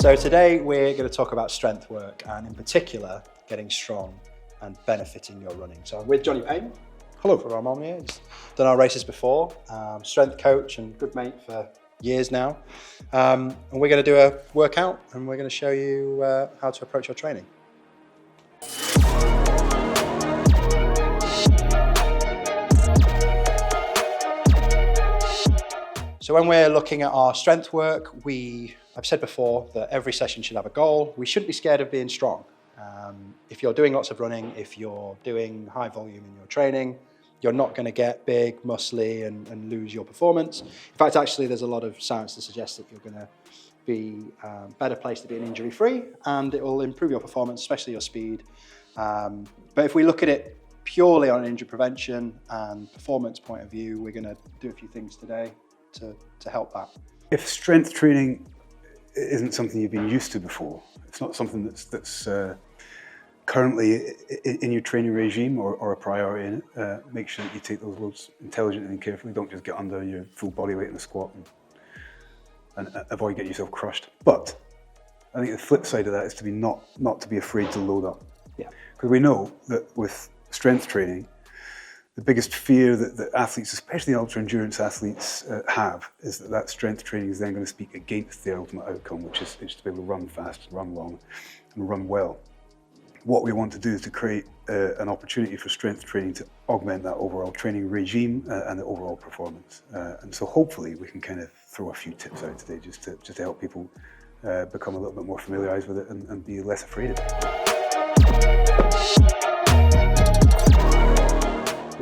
So today we're going to talk about strength work and in particular getting strong and benefiting your running. So I'm with Jonny Payne. Hello. For our mom here. He's done our races before, strength coach and good mate for years now. And we're going to do a workout and we're going to show you how to approach your training. So when we're looking at our strength work, I've said before that every session should have a goal. We shouldn't be scared of being strong. If you're doing lots of running, if you're doing high volume in your training, you're not going to get big, muscly and lose your performance. In fact, actually, there's a lot of science to suggest that you're going to be a better place to be injury-free and it will improve your performance, especially your speed. But if we look at it purely on an injury prevention and performance point of view, we're going to do a few things today to help that. If strength training isn't something you've been used to before, it's not something that's currently in your training regime or a priority in it, make sure that you take those loads intelligently and carefully. Don't just get under your full body weight in the squat and avoid getting yourself crushed. But I think the flip side of that is to be not to be afraid to load up. Yeah. Because we know that with strength training, the biggest fear that athletes, especially ultra-endurance athletes, have is that strength training is then going to speak against the ultimate outcome, which is to be able to run fast, run long, and run well. What we want to do is to create an opportunity for strength training to augment that overall training regime and the overall performance. And so hopefully we can kind of throw a few tips out today just to help people become a little bit more familiarised with it and be less afraid of it.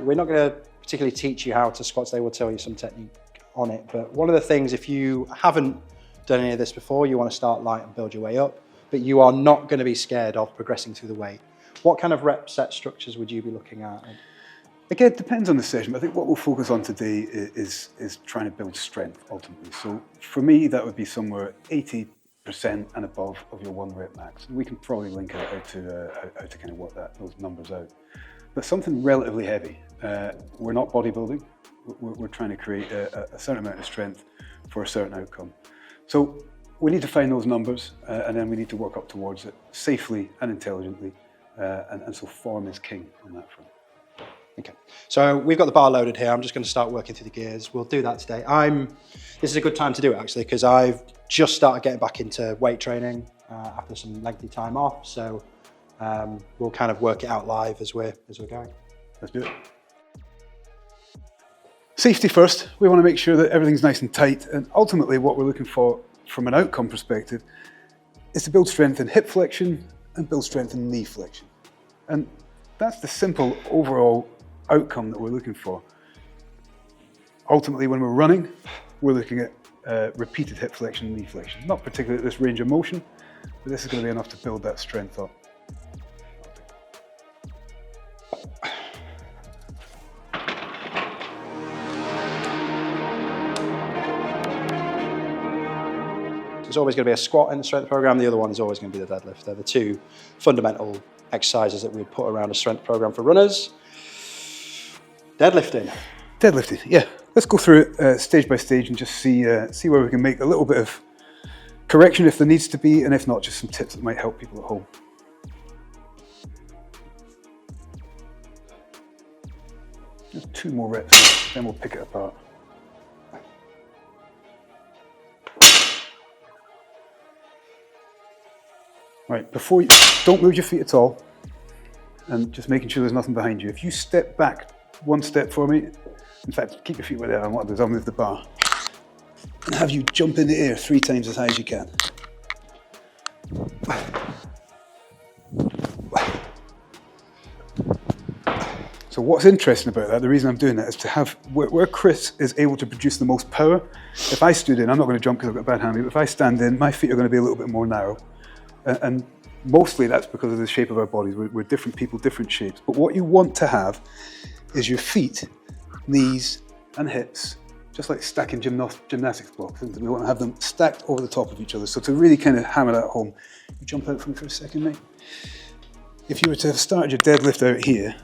We're not going to particularly teach you how to squat today, we'll tell you some technique on it. But one of the things, if you haven't done any of this before, you want to start light and build your way up, but you are not going to be scared of progressing through the weight. What kind of rep set structures would you be looking at? Again, it depends on the session, but I think what we'll focus on today is trying to build strength ultimately. So for me, that would be somewhere 80% and above of your 1 rep max. And we can probably link out how to kind of work those numbers out. But something relatively heavy. We're not bodybuilding. We're trying to create a certain amount of strength for a certain outcome. So we need to find those numbers and then we need to work up towards it safely and intelligently. And so form is king on that front. Okay, so we've got the bar loaded here. I'm just going to start working through the gears. We'll do that today. This is a good time to do it actually because I've just started getting back into weight training after some lengthy time off. So we'll kind of work it out live as we're going. Let's do it. Safety first. We want to make sure that everything's nice and tight, and ultimately what we're looking for from an outcome perspective is to build strength in hip flexion and build strength in knee flexion. And that's the simple overall outcome that we're looking for. Ultimately, when we're running, we're looking at repeated hip flexion and knee flexion. Not particularly at this range of motion, but this is going to be enough to build that strength up. There's always going to be a squat in the strength program. The other one is always going to be the deadlift. They're the two fundamental exercises that we put around a strength program for runners. Deadlifting. Deadlifting, yeah. Let's go through it stage by stage and just see where we can make a little bit of correction if there needs to be, and if not, just some tips that might help people at home. Just 2 more reps, then we'll pick it apart. Right, don't move your feet at all, and just making sure there's nothing behind you. If you step back 1 step for me, in fact, keep your feet where they are, and what I'll do is I'll move the bar and have you jump in the air 3 times as high as you can. So what's interesting about that, the reason I'm doing that is to have, where Kris is able to produce the most power, if I stood in, I'm not going to jump because I've got a bad hammy, but if I stand in, my feet are going to be a little bit more narrow. And mostly that's because of the shape of our bodies. We're different people, different shapes. But what you want to have is your feet, knees and hips, just like stacking gymnastics blocks. We want to have them stacked over the top of each other. So to really kind of hammer that home, you jump out for me for a second, mate. If you were to have started your deadlift out here,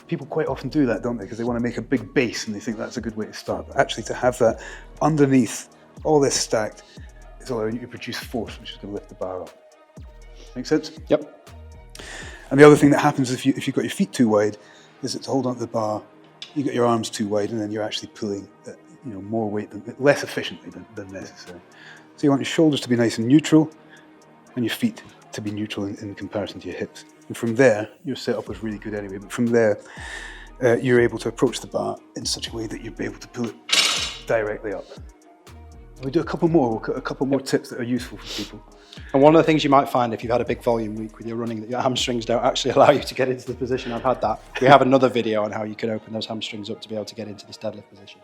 people quite often do that, don't they? Because they want to make a big base and they think that's a good way to start. But actually to have that underneath all this stacked is allowing you to produce force, which is going to lift the bar up. Make sense? Yep. And the other thing that happens if you've got your feet too wide is that to hold on to the bar, you got your arms too wide, and then you're actually pulling more weight, less efficiently than necessary. So you want your shoulders to be nice and neutral, and your feet to be neutral in comparison to your hips. And from there, your setup was really good anyway, but from there, you're able to approach the bar in such a way that you'll be able to pull it directly up. We do a couple more tips that are useful for people. And one of the things you might find if you've had a big volume week with your running, that your hamstrings don't actually allow you to get into the position. I've had that. We have another video on how you can open those hamstrings up to be able to get into this deadlift position.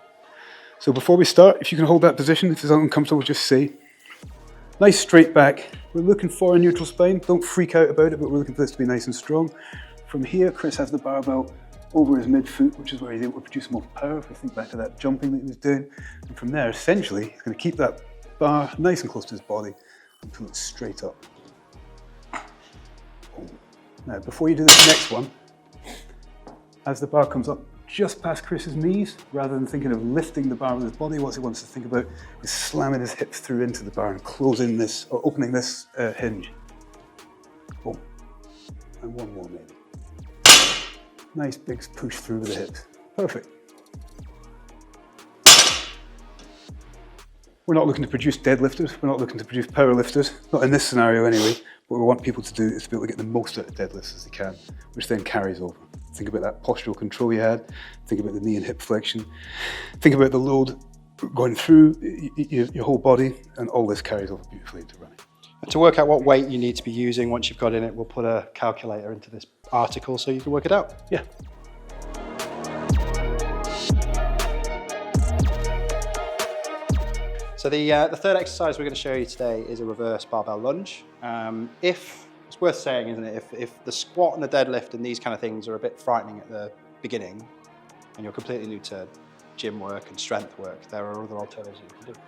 So before we start, if you can hold that position, if it's uncomfortable, just say. Nice straight back. We're looking for a neutral spine. Don't freak out about it, but we're looking for this to be nice and strong. From here, Kris has the barbell over his midfoot, which is where he's able to produce more power. If we think back to that jumping that he was doing. And from there, essentially, he's going to keep that bar nice and close to his body and pull it straight up. Now, before you do this next one, as the bar comes up just past Kris's knees, rather than thinking of lifting the bar with his body, what he wants to think about is slamming his hips through into the bar and closing this, or opening this hinge. Boom. And one more maybe. Nice big push through with the hips. Perfect. We're not looking to produce deadlifters, we're not looking to produce power lifters, not in this scenario anyway. What we want people to do is to be able to get the most out of deadlifts as they can, which then carries over. Think about that postural control you had, think about the knee and hip flexion, think about the load going through your whole body, and all this carries over beautifully into running. And to work out what weight you need to be using once you've got in it, we'll put a calculator into this article so you can work it out. Yeah. So the third exercise we're going to show you today is a reverse barbell lunge. It's worth saying, isn't it, if the squat and the deadlift and these kind of things are a bit frightening at the beginning, and you're completely new to gym work and strength work, there are other alternatives you can do.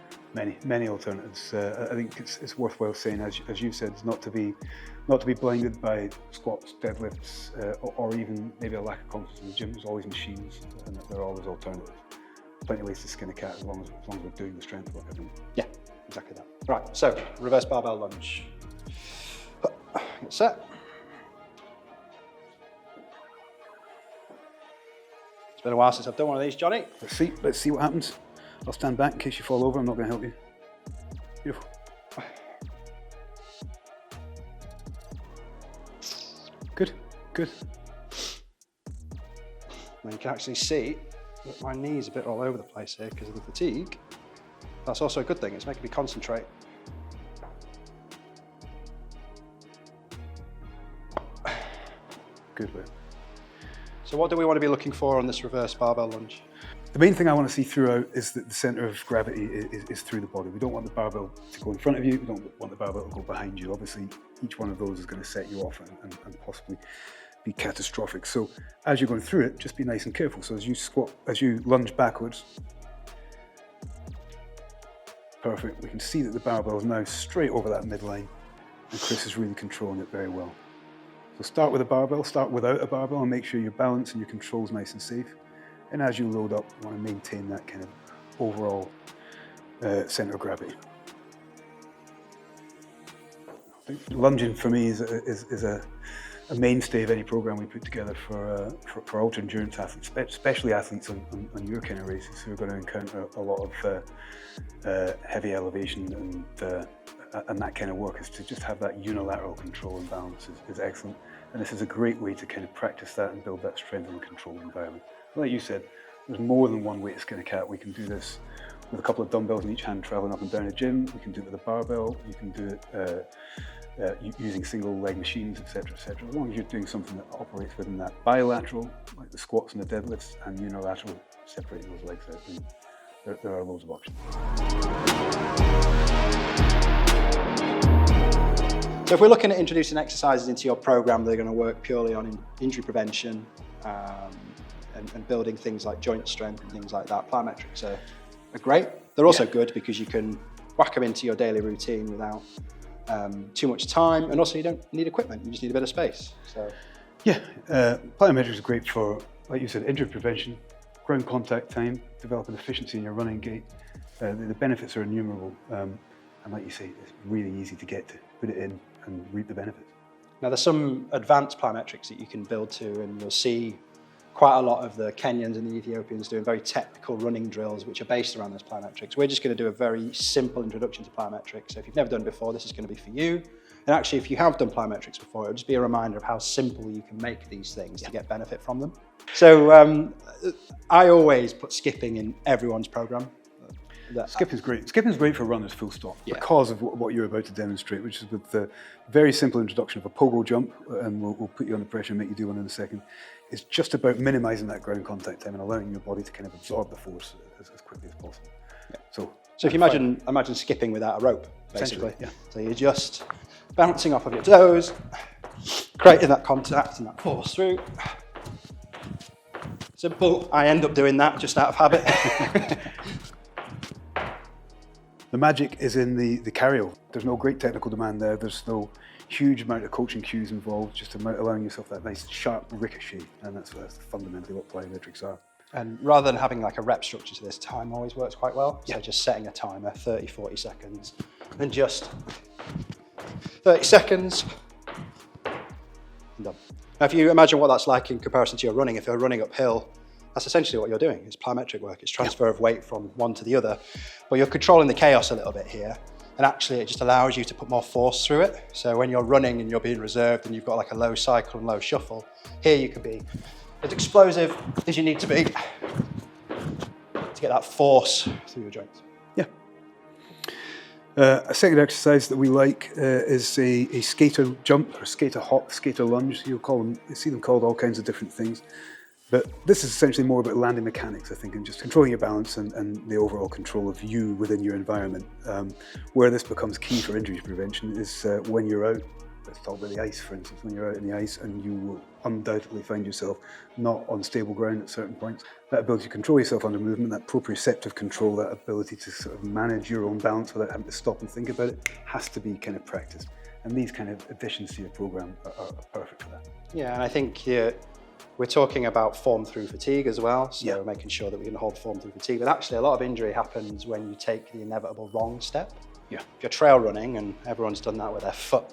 Many alternatives. I think it's worthwhile saying, as you said, not to be blinded by squats, deadlifts, or even maybe a lack of confidence in the gym. There's always machines, and there are always alternatives. Plenty of ways to skin a cat as long as we're doing the strength work, I think. Yeah, exactly that. Right, so reverse barbell lunge. Get set. It's been a while since I've done one of these, Jonny. Let's see what happens. I'll stand back in case you fall over. I'm not going to help you. Beautiful. Good. Now you can actually see that my knee's a bit all over the place here because of the fatigue. That's also a good thing. It's making me concentrate. Good work. So what do we want to be looking for on this reverse barbell lunge? The main thing I want to see throughout is that the centre of gravity is through the body. We don't want the barbell to go in front of you, we don't want the barbell to go behind you. Obviously, each one of those is going to set you off and possibly be catastrophic. So as you're going through it, just be nice and careful. So as you lunge backwards, perfect. We can see that the barbell is now straight over that midline, and Kris is really controlling it very well. So start with a barbell, start without a barbell, and make sure your balance and your control is nice and safe. And as you load up, you want to maintain that kind of overall centre of gravity. I think lunging for me is a mainstay of any program we put together for ultra endurance athletes, especially athletes on your kind of races who are going to encounter a lot of heavy elevation and that kind of work. Is to just have that unilateral control and balance is excellent. And this is a great way to kind of practice that and build that strength in a controlled environment. Like you said, there's more than one way to skin a cat. We can do this with a couple of dumbbells in each hand traveling up and down a gym. We can do it with a barbell. You can do it using single leg machines, etc., etc. As long as you're doing something that operates within that bilateral, like the squats and the deadlifts, and unilateral, separating those legs out, then there are loads of options. So if we're looking at introducing exercises into your program that are going to work purely on injury prevention and building things like joint strength and things like that, plyometrics are great. They're also good because you can whack them into your daily routine without too much time, and also you don't need equipment, you just need a bit of space. So plyometrics are great for, like you said, injury prevention, ground contact time, developing efficiency in your running gait. The benefits are innumerable. And like you say, it's really easy to get to, put it in and reap the benefits. Now there's some advanced plyometrics that you can build to, and you'll see quite a lot of the Kenyans and the Ethiopians doing very technical running drills which are based around those plyometrics. We're just going to do a very simple introduction to plyometrics. So if you've never done it before, this is going to be for you. And actually, if you have done plyometrics before, it'll just be a reminder of how simple you can make these things to get benefit from them. So I always put skipping in everyone's program. Skipping's great. Skipping's great for runners, full stop, because of what you're about to demonstrate, which is with the very simple introduction of a pogo jump, and we'll put you under pressure and make you do one in a second. It's just about minimising that ground contact time and allowing your body to kind of absorb the force as quickly as possible. Yeah. So if you imagine skipping without a rope, basically. Yeah. So you're just bouncing off of your toes, creating that contact and that force through. Simple. I end up doing that just out of habit. The magic is in the carryover. There's no great technical demand there. There's no huge amount of coaching cues involved, just allowing yourself that nice sharp ricochet, and that's fundamentally what plyometrics are. And rather than having like a rep structure to this, time always works quite well. So just setting a timer, 30, 40 seconds, and just 30 seconds, and done. Now if you imagine what that's like in comparison to your running, if you're running uphill, that's essentially what you're doing. It's plyometric work. It's transfer of weight from one to the other. But you're controlling the chaos a little bit here. And actually it just allows you to put more force through it. So when you're running and you're being reserved and you've got like a low cycle and low shuffle, here you can be as explosive as you need to be to get that force through your joints. Yeah. A second exercise that we like is a skater jump or skater hop, skater lunge. You see them called all kinds of different things. But this is essentially more about landing mechanics, I think, and just controlling your balance and the overall control of you within your environment. Where this becomes key for injury prevention is when you're out. Let's talk about the ice, for instance. When you're out in the ice and you will undoubtedly find yourself not on stable ground at certain points. That ability to control yourself under movement, that proprioceptive control, that ability to sort of manage your own balance without having to stop and think about it, has to be kind of practiced. And these kind of additions to your program are perfect for that. Yeah, and I think we're talking about form through fatigue as well, so making sure that we can hold form through fatigue. But actually a lot of injury happens when you take the inevitable wrong step. Yeah. If you're trail running, and everyone's done that where their foot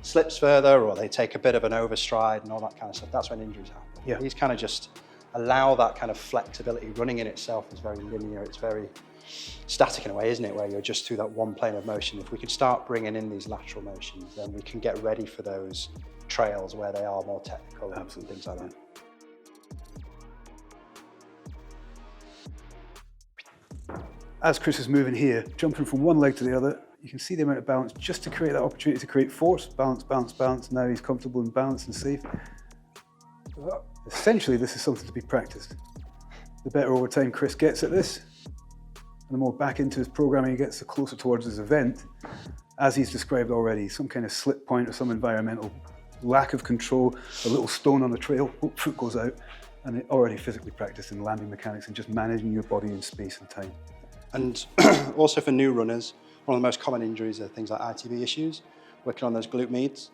slips further or they take a bit of an overstride and all that kind of stuff, that's when injuries happen. Yeah. These kind of just allow that kind of flexibility. Running in itself is very linear, it's very static in a way, isn't it, where you're just through that one plane of motion. If we can start bringing in these lateral motions, then we can get ready for those trails where they are more technical and things like that. As Kris is moving here, jumping from one leg to the other, you can see the amount of balance just to create that opportunity to create force. Balance, balance, balance. Now he's comfortable and balanced and safe. Essentially, this is something to be practiced. The better over time Kris gets at this, and the more back into his programming he gets, the closer towards his event, as he's described already, some kind of slip point or some environmental lack of control, a little stone on the trail, foot goes out, and already physically practiced in landing mechanics and just managing your body in space and time. And also for new runners, one of the most common injuries are things like ITB issues. Working on those glute medials,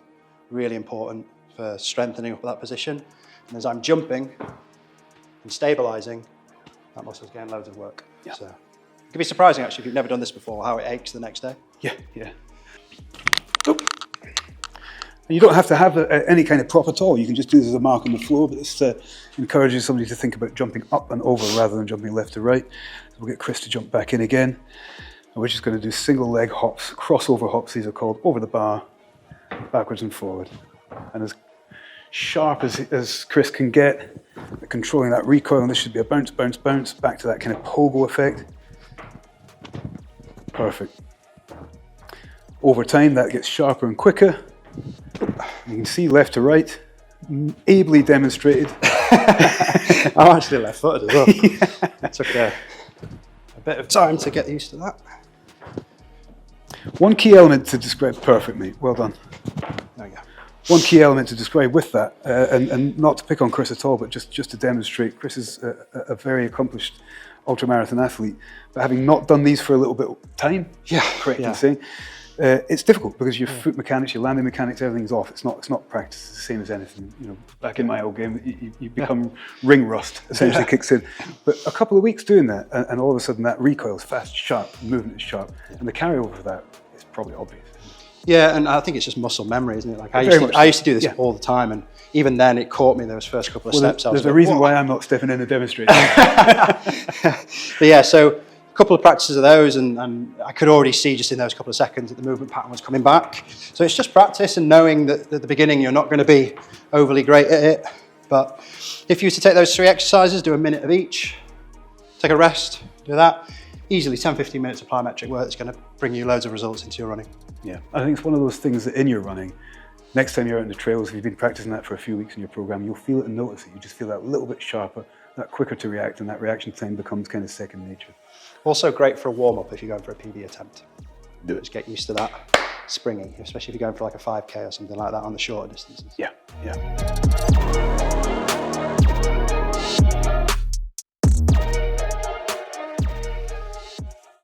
really important for strengthening up that position. And as I'm jumping and stabilising, that muscle's getting loads of work. Yeah. So it can be surprising actually if you've never done this before, how it aches the next day. Yeah, yeah. Oh. And you don't have to have any kind of prop at all. You can just do this as a mark on the floor, but this encourages somebody to think about jumping up and over rather than jumping left to right. So we'll get Kris to jump back in again. And we're just going to do single leg hops, crossover hops, these are called, over the bar, backwards and forward. And as sharp as Kris can get at controlling that recoil, and this should be a bounce, bounce, bounce, back to that kind of pogo effect. Perfect. Over time, that gets sharper and quicker. You can see left to right, ably demonstrated. I'm actually left-footed as well. Yeah. It took a bit of time to get used to that. One key element to describe, perfect mate, well done. There we go. One key element to describe with that, and not to pick on Kris at all, but just to demonstrate, Kris is a very accomplished ultramarathon athlete, but having not done these for a little bit of time, correct in saying, it's difficult because your foot mechanics, your landing mechanics, everything's off. It's not practice. It's the same as anything. You know, back in my old game, you become ring rust essentially kicks in. But a couple of weeks doing that, and all of a sudden that recoil is fast, sharp, movement is sharp, and the carryover for that probably obvious. Yeah, and I think it's just muscle memory, isn't it? Like I used to do this all the time, and even then it caught me those first couple of steps. There's a reason why I'm not stepping in the demonstration. But yeah, so a couple of practices of those, and I could already see just in those couple of seconds that the movement pattern was coming back. So it's just practice and knowing that at the beginning you're not going to be overly great at it. But if you were to take those 3 exercises, do a minute of each, take a rest, do that, easily 10-15 minutes of plyometric work that's going to bring you loads of results into your running. Yeah, I think it's one of those things that in your running, next time you're out in the trails, if you've been practicing that for a few weeks in your program, you'll feel it and notice it. You just feel that little bit sharper, that quicker to react, and that reaction time becomes kind of second nature. Also great for a warm-up if you're going for a PB attempt. Just get used to that springy, especially if you're going for like a 5K or something like that on the shorter distances. Yeah, yeah.